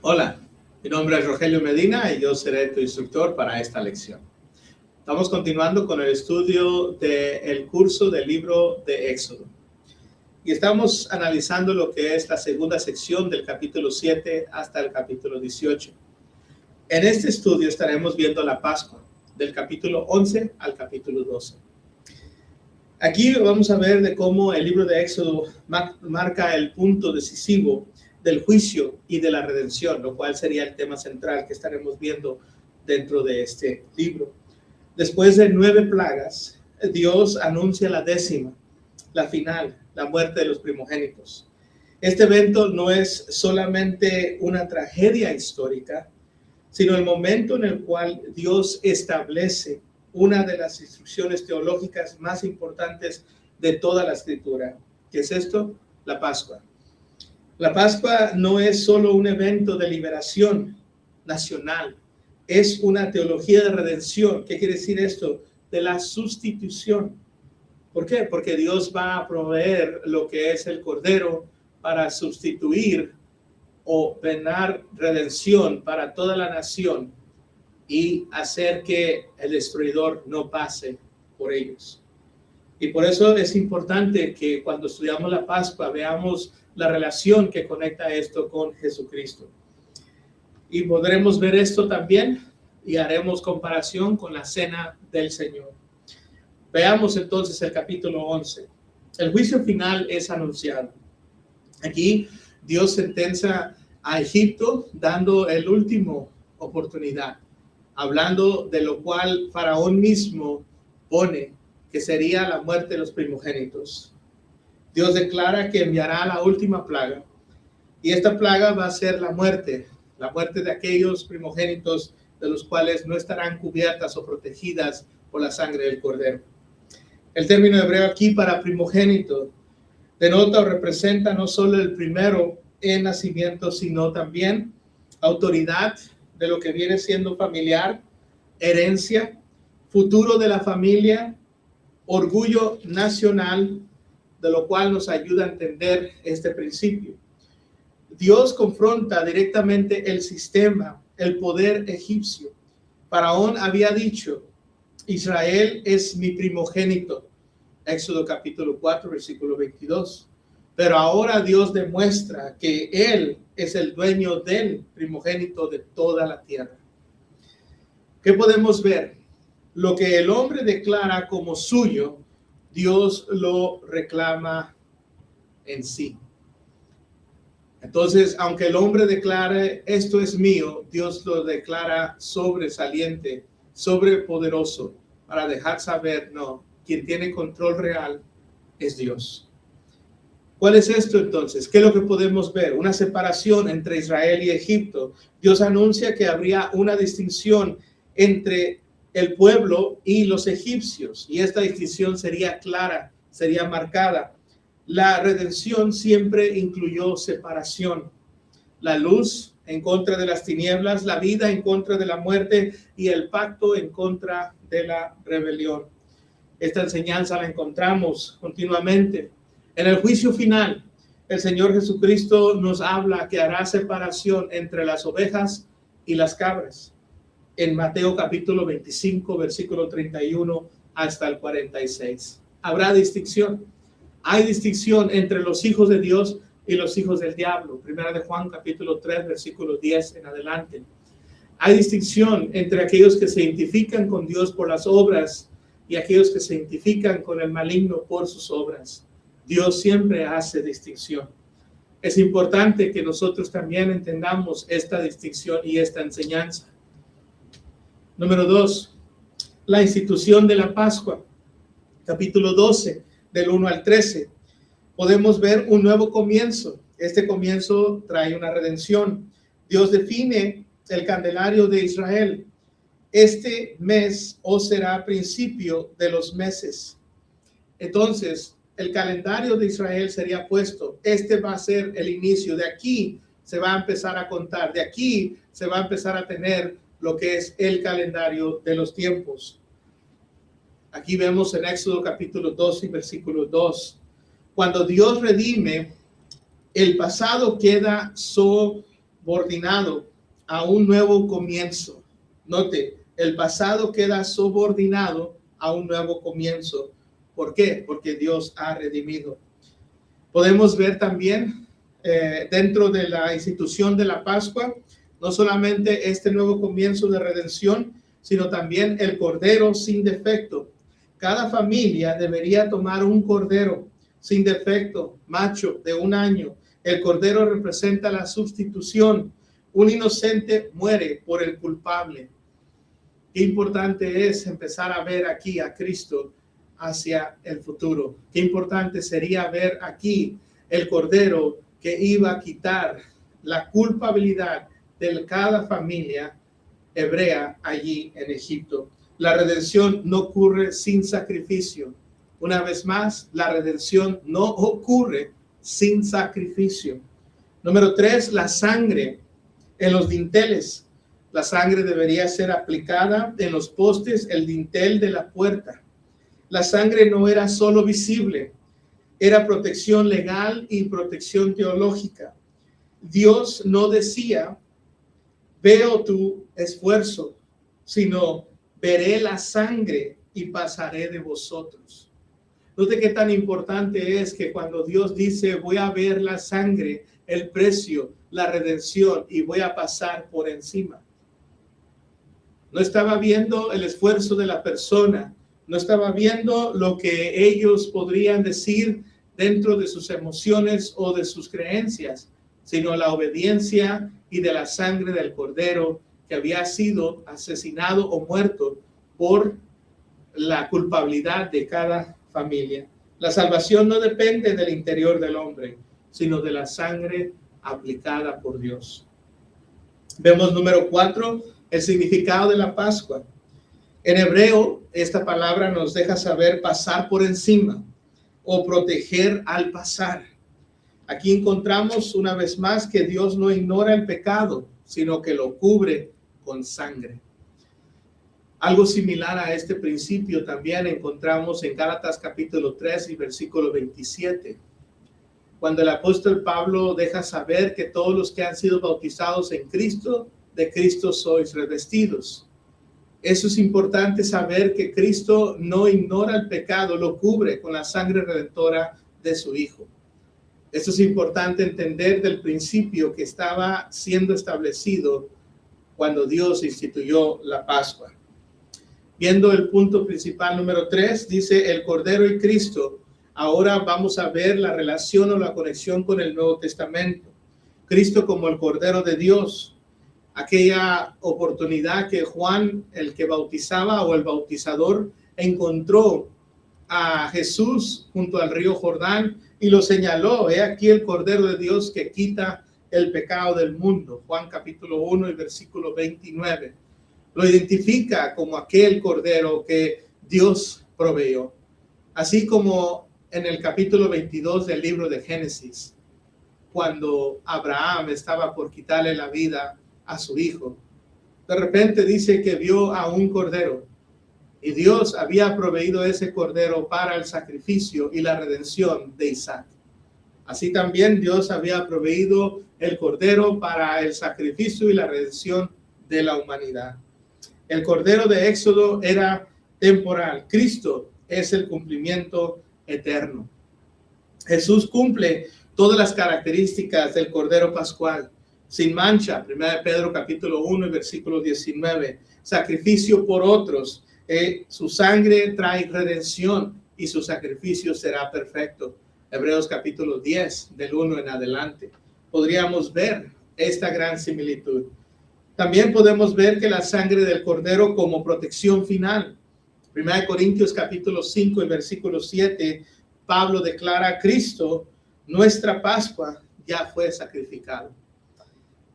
Hola, mi nombre es Rogelio Medina y yo seré tu instructor para esta lección. Estamos continuando con el estudio del curso del libro de Éxodo. Y estamos analizando lo que es la segunda sección del capítulo 7 hasta el capítulo 18. En este estudio estaremos viendo la Pascua, del capítulo 11 al capítulo 12. Aquí vamos a ver de cómo el libro de Éxodo marca el punto decisivo del juicio y de la redención, lo cual sería el tema central que estaremos viendo dentro de este libro. Después de 9 plagas, Dios anuncia la 10ª, la final, la muerte de los primogénitos. Este evento no es solamente una tragedia histórica, sino el momento en el cual Dios establece una de las instrucciones teológicas más importantes de toda la Escritura. ¿Qué es esto? La Pascua. La Pascua no es solo un evento de liberación nacional, es una teología de redención. ¿Qué quiere decir esto? De la sustitución. ¿Por qué? Porque Dios va a proveer lo que es el Cordero para sustituir o venar redención para toda la nación y hacer que el destruidor no pase por ellos. Y por eso es importante que cuando estudiamos la Pascua veamos la relación que conecta esto con Jesucristo. Y podremos ver esto también y haremos comparación con la cena del Señor. Veamos entonces el capítulo 11. El juicio final es anunciado. Aquí Dios sentencia a Egipto dando el último oportunidad, hablando de lo cual Faraón mismo pone que sería la muerte de los primogénitos. Dios declara que enviará la última plaga y esta plaga va a ser la muerte de aquellos primogénitos de los cuales no estarán cubiertas o protegidas por la sangre del Cordero. El término hebreo aquí para primogénito denota o representa no solo el primero en nacimiento, sino también autoridad de lo que viene siendo familiar, herencia, futuro de la familia, orgullo nacional, de lo cual nos ayuda a entender este principio. Dios confronta directamente el sistema, el poder egipcio. Faraón había dicho: Israel es mi primogénito. Éxodo capítulo 4, versículo 22. Pero ahora Dios demuestra que Él es el dueño del primogénito de toda la tierra. ¿Qué podemos ver? Lo que el hombre declara como suyo, Dios lo reclama en sí. Entonces, aunque el hombre declare esto es mío, Dios lo declara sobresaliente, sobrepoderoso, para dejar saber, no, quien tiene control real es Dios. ¿Cuál es esto entonces? ¿Qué es lo que podemos ver? Una separación entre Israel y Egipto. Dios anuncia que habría una distinción entre el pueblo y los egipcios, y esta distinción sería clara, sería marcada. La redención siempre incluyó separación. La luz en contra de las tinieblas, la vida en contra de la muerte y el pacto en contra de la rebelión. Esta enseñanza la encontramos continuamente. En el juicio final, el Señor Jesucristo nos habla que hará separación entre las ovejas y las cabras. En Mateo capítulo 25, versículo 31 hasta el 46. Habrá distinción. Hay distinción entre los hijos de Dios y los hijos del diablo. Primera de Juan capítulo 3, versículo 10 en adelante. Hay distinción entre aquellos que se identifican con Dios por las obras y aquellos que se identifican con el maligno por sus obras. Dios siempre hace distinción. Es importante que nosotros también entendamos esta distinción y esta enseñanza. Número 2, la institución de la Pascua. Capítulo 12, del 1 al 13. Podemos ver un nuevo comienzo. Este comienzo trae una redención. Dios define el calendario de Israel. Este mes os será principio de los meses. Entonces, el calendario de Israel sería puesto. Este va a ser el inicio. De aquí se va a empezar a contar. De aquí se va a empezar a tener lo que es el calendario de los tiempos. Aquí vemos en Éxodo capítulo 2 y versículo 2. Cuando Dios redime, el pasado queda subordinado a un nuevo comienzo. Note, el pasado queda subordinado a un nuevo comienzo. ¿Por qué? Porque Dios ha redimido. Podemos ver también dentro de la institución de la Pascua, no solamente este nuevo comienzo de redención, sino también el cordero sin defecto. Cada familia debería tomar un cordero sin defecto, macho, de 1 año. El cordero representa la sustitución. Un inocente muere por el culpable. Qué importante es empezar a ver aquí a Cristo hacia el futuro. Qué importante sería ver aquí el cordero que iba a quitar la culpabilidad de cada familia hebrea allí en Egipto. La redención no ocurre sin sacrificio. Una vez más, la redención no ocurre sin sacrificio. Número 3, la sangre en los dinteles. La sangre debería ser aplicada en los postes, el dintel de la puerta. La sangre no era solo visible, era protección legal y protección teológica. Dios no decía, veo tu esfuerzo, sino veré la sangre y pasaré de vosotros. Note qué tan importante es que cuando Dios dice, voy a ver la sangre, el precio, la redención y voy a pasar por encima. No estaba viendo el esfuerzo de la persona, no estaba viendo lo que ellos podrían decir dentro de sus emociones o de sus creencias, sino la obediencia y de la sangre del cordero que había sido asesinado o muerto por la culpabilidad de cada familia. La salvación no depende del interior del hombre, sino de la sangre aplicada por Dios. Vemos número 4, el significado de la Pascua. En hebreo, esta palabra nos deja saber pasar por encima o proteger al pasar. Aquí encontramos una vez más que Dios no ignora el pecado, sino que lo cubre con sangre. Algo similar a este principio también encontramos en Gálatas capítulo 3 y versículo 27. Cuando el apóstol Pablo deja saber que todos los que han sido bautizados en Cristo, de Cristo sois revestidos. Eso es importante saber que Cristo no ignora el pecado, lo cubre con la sangre redentora de su Hijo. Eso es importante entender del principio que estaba siendo establecido cuando Dios instituyó la Pascua. Viendo el punto principal número 3, dice el Cordero y Cristo. Ahora vamos a ver la relación o la conexión con el Nuevo Testamento. Cristo como el Cordero de Dios. Aquella oportunidad que Juan, el que bautizaba o el bautizador, encontró a Jesús junto al río Jordán y lo señaló. He aquí el Cordero de Dios que quita el pecado del mundo. Juan capítulo 1 y versículo 29. Lo identifica como aquel Cordero que Dios proveyó. Así como en el capítulo 22 del libro de Génesis, cuando Abraham estaba por quitarle la vida a su hijo, de repente dice que vio a un cordero y Dios había proveído ese cordero para el sacrificio y la redención de Isaac. Así también Dios había proveído el cordero para el sacrificio y la redención de la humanidad. El cordero de Éxodo era temporal. Cristo es el cumplimiento eterno. Jesús cumple todas las características del cordero pascual. Sin mancha, 1 Pedro capítulo 1 y versículo 19. Sacrificio por otros. Su sangre trae redención y su sacrificio será perfecto. Hebreos capítulo 10, del 1 en adelante. Podríamos ver esta gran similitud. También podemos ver que la sangre del cordero como protección final. 1 Corintios capítulo 5 y versículo 7, Pablo declara: Cristo, nuestra Pascua, ya fue sacrificado.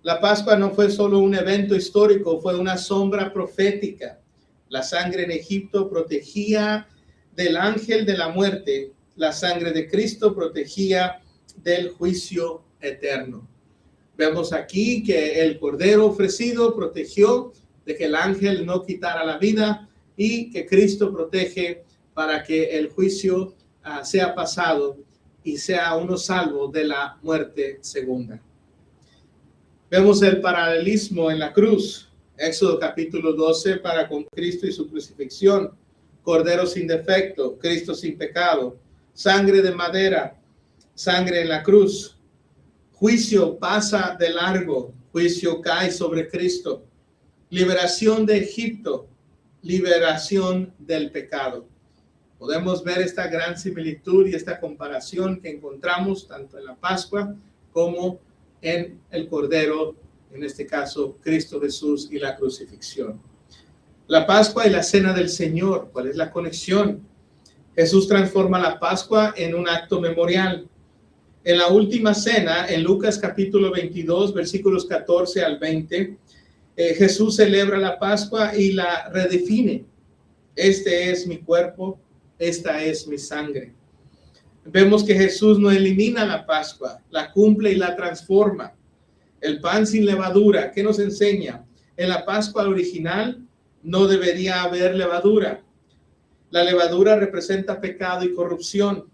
La Pascua no fue solo un evento histórico, fue una sombra profética. La sangre en Egipto protegía del ángel de la muerte. La sangre de Cristo protegía del juicio eterno. Vemos aquí que el cordero ofrecido protegió de que el ángel no quitara la vida y que Cristo protege para que el juicio sea pasado y sea uno salvo de la muerte segunda. Vemos el paralelismo en la cruz. Éxodo capítulo 12 para con Cristo y su crucifixión. Cordero sin defecto, Cristo sin pecado, sangre de madera, sangre en la cruz. Juicio pasa de largo, juicio cae sobre Cristo. Liberación de Egipto, liberación del pecado. Podemos ver esta gran similitud y esta comparación que encontramos tanto en la Pascua como en el Cordero, en este caso Cristo Jesús y la crucifixión. La Pascua y la Cena del Señor, ¿cuál es la conexión? Jesús transforma la Pascua en un acto memorial. En la última cena, en Lucas capítulo 22, versículos 14 al 20, Jesús celebra la Pascua y la redefine. Este es mi cuerpo, esta es mi sangre. Vemos que Jesús no elimina la Pascua, la cumple y la transforma. El pan sin levadura, ¿qué nos enseña? En la Pascua original no debería haber levadura. La levadura representa pecado y corrupción.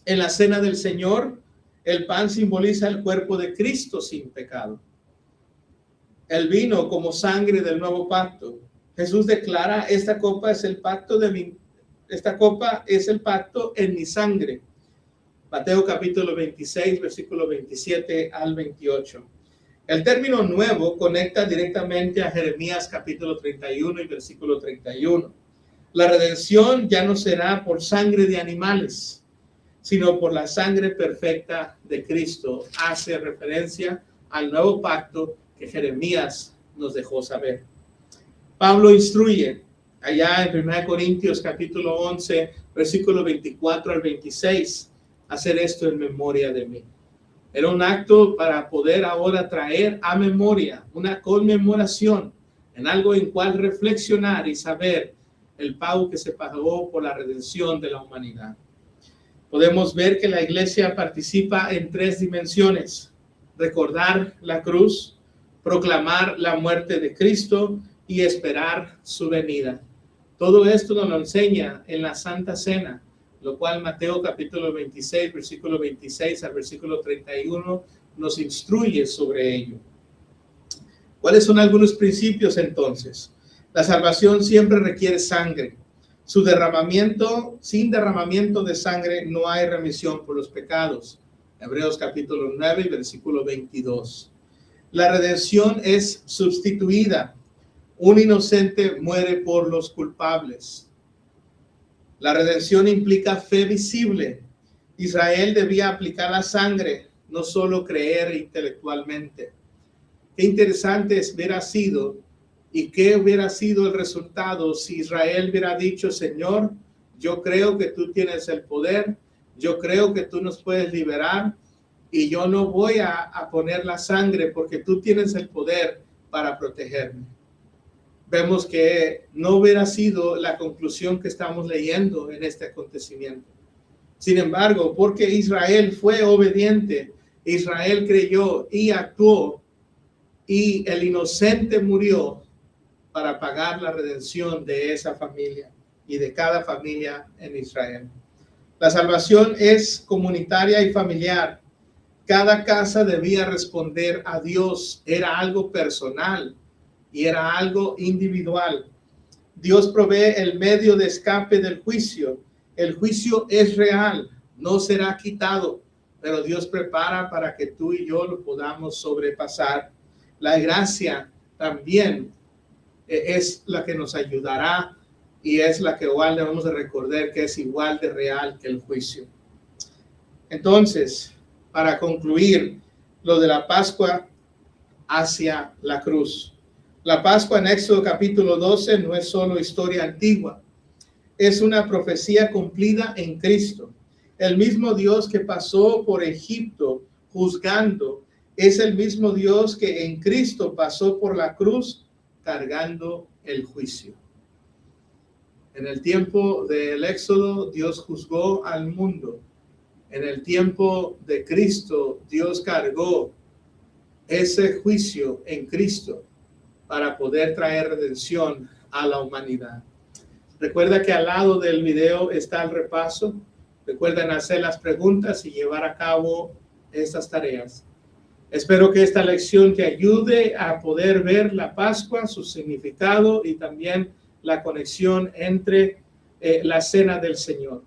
En la Cena del Señor, el pan simboliza el cuerpo de Cristo sin pecado. El vino como sangre del nuevo pacto. Jesús declara, esta copa es el pacto en mi sangre. Mateo capítulo 26, versículo 27 al 28. El término nuevo conecta directamente a Jeremías capítulo 31 y versículo 31. La redención ya no será por sangre de animales, sino por la sangre perfecta de Cristo. Hace referencia al nuevo pacto que Jeremías nos dejó saber. Pablo instruye allá en 1 Corintios capítulo 11, versículo 24 al 26, hacer esto en memoria de mí. Era un acto para poder ahora traer a memoria una conmemoración en algo en cual reflexionar y saber el pago que se pagó por la redención de la humanidad. Podemos ver que la iglesia participa en tres dimensiones: recordar la cruz, proclamar la muerte de Cristo y esperar su venida. Todo esto nos lo enseña en la Santa Cena, lo cual Mateo capítulo 26, versículo 26 al versículo 31 nos instruye sobre ello. ¿Cuáles son algunos principios entonces? La salvación siempre requiere sangre. Sin derramamiento de sangre no hay remisión por los pecados. Hebreos capítulo 9, versículo 22. La redención es sustituida. Un inocente muere por los culpables. La redención implica fe visible. Israel debía aplicar la sangre, no solo creer intelectualmente. Qué interesante hubiera sido y qué hubiera sido el resultado si Israel hubiera dicho: Señor, yo creo que tú tienes el poder, yo creo que tú nos puedes liberar y yo no voy a poner la sangre porque tú tienes el poder para protegerme. Vemos que no hubiera sido la conclusión que estamos leyendo en este acontecimiento. Sin embargo, porque Israel fue obediente, Israel creyó y actuó, y el inocente murió para pagar la redención de esa familia y de cada familia en Israel. La salvación es comunitaria y familiar. Cada casa debía responder a Dios. Era algo personal y era algo individual. Dios provee el medio de escape del juicio. El juicio es real, no será quitado, pero Dios prepara para que tú y yo lo podamos sobrepasar. La gracia también es la que nos ayudará y es la que igual debemos de recordar que es igual de real que el juicio. Entonces, para concluir, lo de la Pascua hacia la cruz. La Pascua en Éxodo capítulo 12 no es solo historia antigua, es una profecía cumplida en Cristo. El mismo Dios que pasó por Egipto juzgando es el mismo Dios que en Cristo pasó por la cruz cargando el juicio. En el tiempo del Éxodo, Dios juzgó al mundo. En el tiempo de Cristo, Dios cargó ese juicio en Cristo para poder traer redención a la humanidad. Recuerda que al lado del video está el repaso. Recuerden hacer las preguntas y llevar a cabo estas tareas. Espero que esta lección te ayude a poder ver la Pascua, su significado y también la conexión entre la cena del Señor.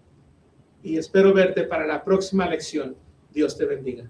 Y espero verte para la próxima lección. Dios te bendiga.